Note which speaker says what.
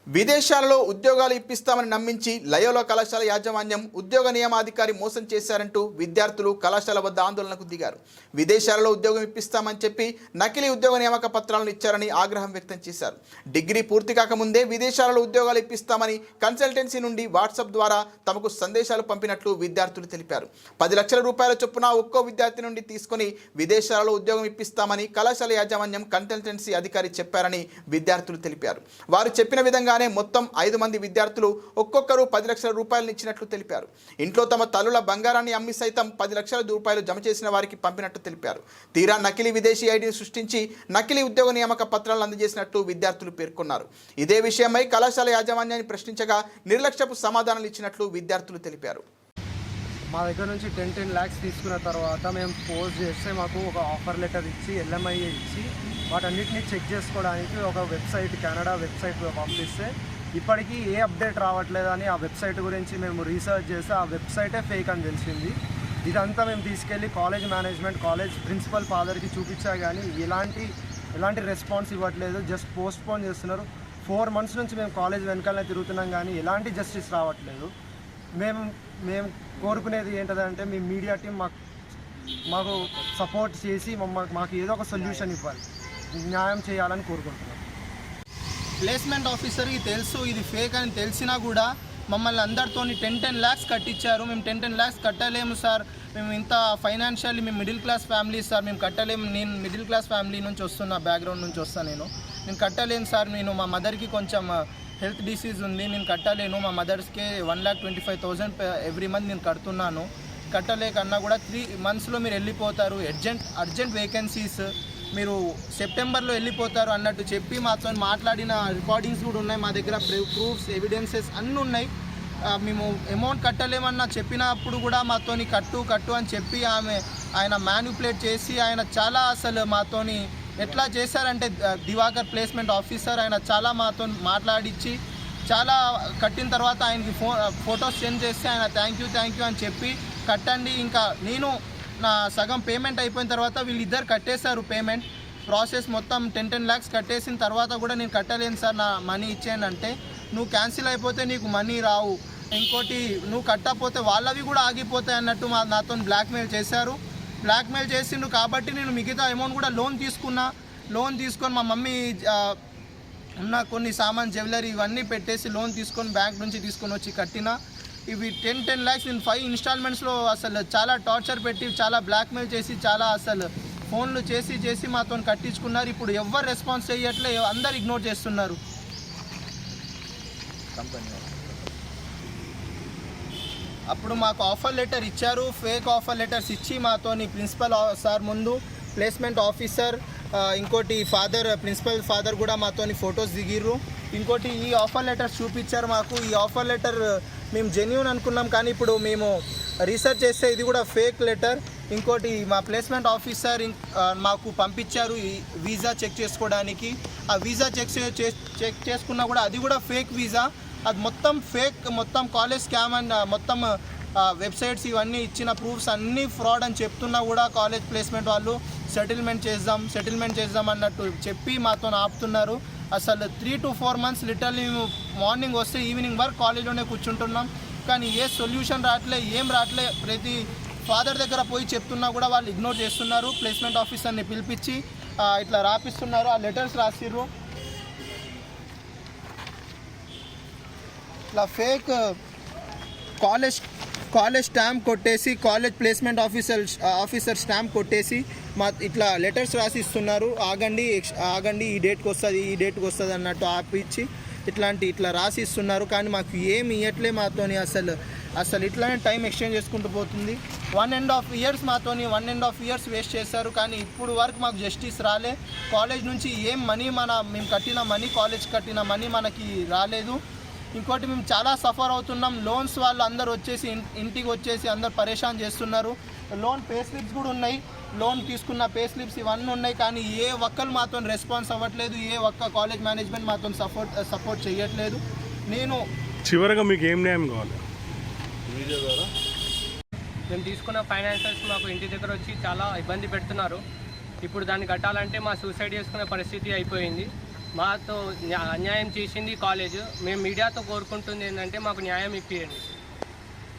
Speaker 1: విదేశాలలో ఉద్యోగాలు ఇప్పిస్తామని నమ్మించి లయోలా కళాశాల యాజమాన్యం ఉద్యోగ నియామాధికారి మోసం చేశారంటూ విద్యార్థులు కళాశాల వద్ద ఆందోళనకు దిగారు. విదేశాలలో ఉద్యోగం ఇప్పిస్తామని చెప్పి నకిలీ ఉద్యోగ నియామక పత్రాలను ఇచ్చారని ఆగ్రహం వ్యక్తం చేశారు. డిగ్రీ పూర్తి కాకముందే విదేశాలలో ఉద్యోగాలు ఇప్పిస్తామని కన్సల్టెన్సీ నుండి వాట్సాప్ ద్వారా తమకు సందేశాలు పంపినట్లు విద్యార్థులు తెలిపారు. 10 లక్షల రూపాయల చొప్పున ఒక్కో విద్యార్థి నుండి తీసుకుని విదేశాలలో ఉద్యోగం ఇప్పిస్తామని కళాశాల యాజమాన్యం కన్సల్టెన్సీ అధికారి చెప్పారని విద్యార్థులు తెలిపారు. వారు చెప్పిన విధంగా మొత్తం 5 మంది విద్యార్థులు ఒక్కొక్కరు 10 లక్షల రూపాయలు ఇచ్చినట్లు తెలిపారు. ఇంట్లో తమ తల్లుల బంగారాన్ని అమ్మి సైతం 10 లక్షల రూపాయలు జమ చేసిన వారికి పంపినట్టు తెలిపారు. తీరా నకిలీ విదేశీ ఐడిని సృష్టించి నకిలీ ఉద్యోగ నియామక పత్రాలను అందజేసినట్లు విద్యార్థులు పేర్కొన్నారు. ఇదే విషయమై కళాశాల యాజమాన్యాన్ని ప్రశ్నించగా నిర్లక్ష్యపు సమాధానాలు ఇచ్చినట్లు విద్యార్థులు తెలిపారు.
Speaker 2: మా దగ్గర నుంచి 10 lakhs తీసుకున్న తర్వాత మేము పోస్ట్ చేస్తే మాకు ఒక ఆఫర్ లెటర్ ఇచ్చి LMI ఇచ్చి వాటన్నిటిని చెక్ చేసుకోవడానికి ఒక వెబ్సైట్ కెనడా వెబ్సైట్ పంపిస్తే ఇప్పటికీ ఏ అప్డేట్ రావట్లేదని ఆ వెబ్సైట్ గురించి మేము రీసెర్చ్ చేస్తే ఆ వెబ్సైటే ఫేక్ అని తెలిసింది. ఇదంతా మేము తీసుకెళ్ళి కాలేజ్ మేనేజ్మెంట్ కాలేజ్ ప్రిన్సిపల్ ఫాదర్కి చూపించా కానీ ఎలాంటి రెస్పాన్స్ ఇవ్వట్లేదు. జస్ట్ పోస్ట్పోన్ చేస్తున్నారు. 4 months నుంచి మేము కాలేజ్ వెనకాలనే తిరుగుతున్నాం కానీ ఎలాంటి జస్టిస్ రావట్లేదు. మేము కోరుకునేది ఏంటంటే మీ మీడియా టీం మాకు సపోర్ట్ చేసి మాకు ఏదో ఒక సొల్యూషన్ ఇవ్వాలి, న్యాయం చేయాలని కోరుకుంటున్నాం.
Speaker 3: ప్లేస్మెంట్ ఆఫీసర్కి తెలుసు ఇది ఫేక్ అని తెలిసినా కూడా మమ్మల్ని అందరితో 10 lakhs కట్టించారు. మేము 10 lakhs కట్టలేము సార్, మేము ఇంత ఫైనాన్షియల్లీ మేము మిడిల్ క్లాస్ ఫ్యామిలీ సార్, మేము కట్టలేము. నేను మిడిల్ క్లాస్ ఫ్యామిలీ నుంచి వస్తున్నా, బ్యాక్గ్రౌండ్ నుంచి వస్తాను. నేను కట్టలేను సార్, నేను మా మదర్కి కొంచెం హెల్త్ డిసీజ్ ఉంది, నేను కట్టలేను. మా మదర్స్కి 1,25,000 ఎవ్రీ మంత్ నేను కడుతున్నాను. కట్టలేకన్నా కూడా 3 monthsలో మీరు వెళ్ళిపోతారు, అర్జెంట్ వేకెన్సీస్, మీరు సెప్టెంబర్లో వెళ్ళిపోతారు అన్నట్టు చెప్పి మాతో మాట్లాడిన రికార్డింగ్స్ కూడా ఉన్నాయి. మా దగ్గర ప్రూఫ్స్ ఎవిడెన్సెస్ అన్నీ ఉన్నాయి. మేము అమౌంట్ కట్టలేమన్నా చెప్పినప్పుడు కూడా మాతోని కట్టు అని చెప్పి ఆయన మ్యానిపులేట్ చేసి ఆయన చాలా అసలు మాతోని ఎట్లా చేశారంటే దివాకర్ ప్లేస్మెంట్ ఆఫీసర్ ఆయన చాలా మాతో మాట్లాడించి చాలా కట్టిన తర్వాత ఆయనకి ఫొటోస్ సెండ్ చేస్తే ఆయన థ్యాంక్ యూ అని చెప్పి కట్టండి. ఇంకా నేను నా సగం పేమెంట్ అయిపోయిన తర్వాత వీళ్ళిద్దరు కట్టేశారు. పేమెంట్ ప్రాసెస్ మొత్తం 10 lakhs కట్టేసిన తర్వాత కూడా నేను కట్టలేను సార్, నా మనీ ఇచ్చేయండి అంటే, నువ్వు క్యాన్సిల్ అయిపోతే నీకు మనీ రావు, ఇంకోటి నువ్వు కట్టకపోతే వాళ్ళవి కూడా ఆగిపోతాయి అన్నట్టు నాతో బ్లాక్మెయిల్ చేసిండు. కాబట్టి నేను మిగతా అమౌంట్ కూడా లోన్ తీసుకొని మా మమ్మీ ఉన్న కొన్ని సామాన్ జ్యువెలరీ ఇవన్నీ పెట్టేసి లోన్ తీసుకొని బ్యాంక్ నుంచి తీసుకొని వచ్చి కట్టిన. ఇవి 10 lakhs నేను 5 installmentsలో అసలు చాలా టార్చర్ పెట్టి చాలా బ్లాక్మెయిల్ చేసి చాలా అసలు ఫోన్లు చేసి మాతో కట్టించుకున్నారు. ఇప్పుడు ఎవరు రెస్పాన్స్ చేయట్లే, అందరు ఇగ్నోర్ చేస్తున్నారు. అప్పుడు మాకు ఆఫర్ లెటర్ ఇచ్చారు, ఫేక్ ఆఫర్ లెటర్స్ ఇచ్చి మాతోని ప్రిన్సిపల్ సార్ ముందు ప్లేస్మెంట్ ఆఫీసర్ ఇంకోటి ప్రిన్సిపల్ ఫాదర్ కూడా మాతోని ఫొటోస్ దిగిర్రు. ఇంకోటి ఈ ఆఫర్ లెటర్స్ చూపించారు మాకు. ఈ ఆఫర్ లెటర్ మేము జెన్యూన్ అనుకున్నాం కానీ ఇప్పుడు మేము రీసెర్చ్ చేస్తే ఇది కూడా ఫేక్ లెటర్. ఇంకోటి మా ప్లేస్మెంట్ ఆఫీసర్ మాకు పంపించారు ఈ వీసా చెక్ చేసుకోవడానికి. ఆ వీసా చెక్ చేసుకున్నా కూడా అది కూడా ఫేక్ వీసా, అది మొత్తం ఫేక్, మొత్తం కాలేజ్ స్కామ్ అండ్ మొత్తం వెబ్సైట్స్ ఇవన్నీ ఇచ్చిన ప్రూఫ్స్ అన్నీ ఫ్రాడ్ అని చెప్తున్నా కూడా కాలేజ్ ప్లేస్మెంట్ వాళ్ళు సెటిల్మెంట్ చేద్దాం అన్నట్టు చెప్పి మాతో ఆపుతున్నారు. అసలు 3 to 4 months లిటరల్లీ మేము మార్నింగ్ వస్తే ఈవినింగ్ వరకు కాలేజ్లోనే కూర్చుంటున్నాం కానీ ఏ సొల్యూషన్ రావట్లే. ప్రతి ఫాదర్ దగ్గర పోయి చెప్తున్నా కూడా వాళ్ళు ఇగ్నోర్ చేస్తున్నారు. ప్లేస్మెంట్ ఆఫీసర్ని పిలిపించి ఇట్లా రాపిస్తున్నారు. ఆ లెటర్స్ రాసిర్రు ఇట్లా ఫేక్ కాలేజ్ స్టాంప్ కొట్టేసి, కాలేజ్ ప్లేస్మెంట్ ఆఫీసర్ స్టాంప్ కొట్టేసి ఇట్లా లెటర్స్ రాసి ఇస్తున్నారు. ఆగండి ఈ డేట్కి వస్తుంది అన్నట్టు ఆపిచ్చి ఇట్లా రాసి ఇస్తున్నారు. కానీ మాకు ఏమి ఇవ్వట్లే. మాతోని అసలు ఇట్లానే టైం ఎక్స్చేంజ్ చేసుకుంటూ పోతుంది. 1.5 years మాతోని 1.5 years వేస్ట్ చేశారు కానీ ఇప్పుడు వరకు మాకు జస్టిస్ రాలే. కాలేజ్ నుంచి ఏం మనీ మేము కట్టిన మనీ, కాలేజ్ కట్టిన మనీ మనకి రాలేదు. ఇంకోటి మేము చాలా సఫర్ అవుతున్నాం. లోన్స్ వాళ్ళు అందరు వచ్చేసి ఇంటికి వచ్చేసి అందరు పరేషాన్ చేస్తున్నారు. లోన్ పే స్లిప్స్ కూడా ఉన్నాయి, లోన్ తీసుకున్న పే స్లిప్స్ ఇవన్నీ ఉన్నాయి కానీ ఏ ఒక్కరు మాతో రెస్పాన్స్ అవ్వట్లేదు. ఏ ఒక్క కాలేజ్ మేనేజ్మెంట్ మాతో సపోర్ట్ చేయట్లేదు. నేను
Speaker 4: చివరిగా మీకు ఏం న్యాయం కావాలి?
Speaker 5: మేము తీసుకున్న ఫైనాన్షియల్స్ మాకు ఇంటి దగ్గర వచ్చి చాలా ఇబ్బంది పెడుతున్నారు. ఇప్పుడు దాన్ని కట్టాలంటే మా సూసైడ్ చేసుకునే పరిస్థితి అయిపోయింది. మాతో అన్యాయం చేసింది కాలేజ్. మేము మీడియాతో కోరుకుంటుంది ఏంటంటే మాకు న్యాయం ఇప్పియండి.